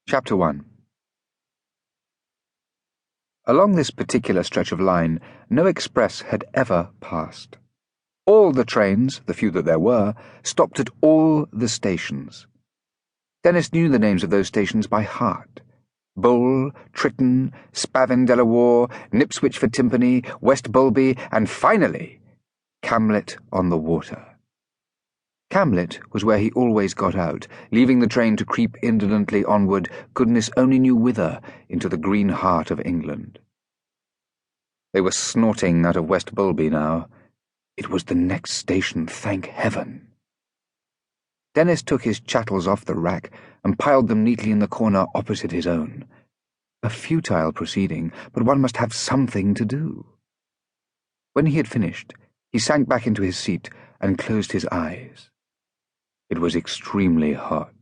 Chapter 1. Along this particular stretch of line, no express had ever passed. All the trains, the few that there were, stopped at all the stations. Denis knew the names of those stations by heart. Bull, Tritton, Spavin de la War, Knipswich for Timpany, West Bulby, and finally, Camlet on the Water. Camlet was where he always got out, leaving the train to creep indolently onward, goodness only knew whither, into the green heart of England. They were snorting out of West Bulby now. It was the next station, thank heaven. Denis took his chattels off the rack and piled them neatly in the corner opposite his own. A futile proceeding, but one must have something to do. When he had finished, he sank back into his seat and closed his eyes. It was extremely hot.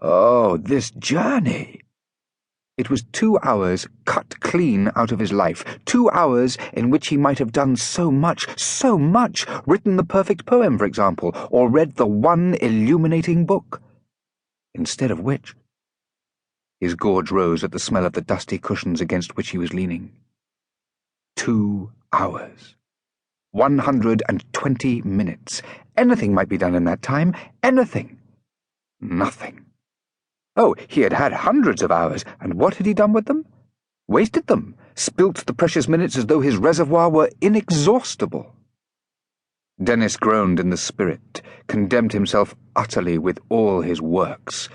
Oh, this journey! It was 2 hours cut clean out of his life, 2 hours in which he might have done so much, written the perfect poem, for example, or read the one illuminating book. Instead of which, his gorge rose at the smell of the dusty cushions against which he was leaning. 2 hours. 120 minutes. Anything might be done in that time. Anything. Nothing. Oh, he had had hundreds of hours, and what had he done with them? Wasted them, spilt the precious minutes as though his reservoir were inexhaustible. Denis groaned in the spirit, condemned himself utterly with all his works.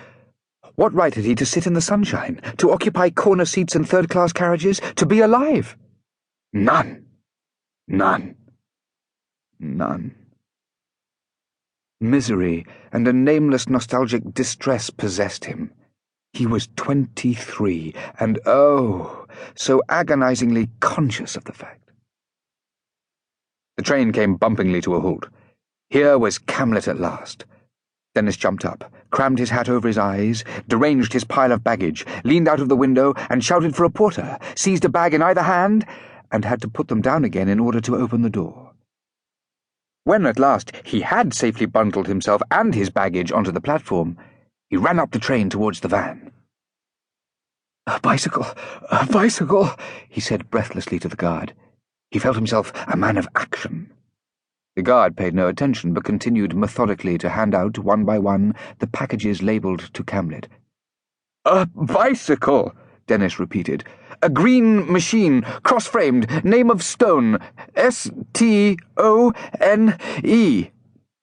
What right had he to sit in the sunshine, to occupy corner seats in third-class carriages, to be alive? None. None. None. Misery and a nameless nostalgic distress possessed him. He was 23, and oh, so agonizingly conscious of the fact. The train came bumpingly to a halt. Here was Camlet at last. Denis jumped up, crammed his hat over his eyes, deranged his pile of baggage, leaned out of the window and shouted for a porter, seized a bag in either hand, and had to put them down again in order to open the door. When at last he had safely bundled himself and his baggage onto the platform, he ran up the train towards the van. A bicycle, he said breathlessly to the guard. He felt himself a man of action. The guard paid no attention, but continued methodically to hand out, one by one, the packages labelled to Camlet. A bicycle, Denis repeated. A green machine, cross-framed, name of Stone, S-T-O-N-E.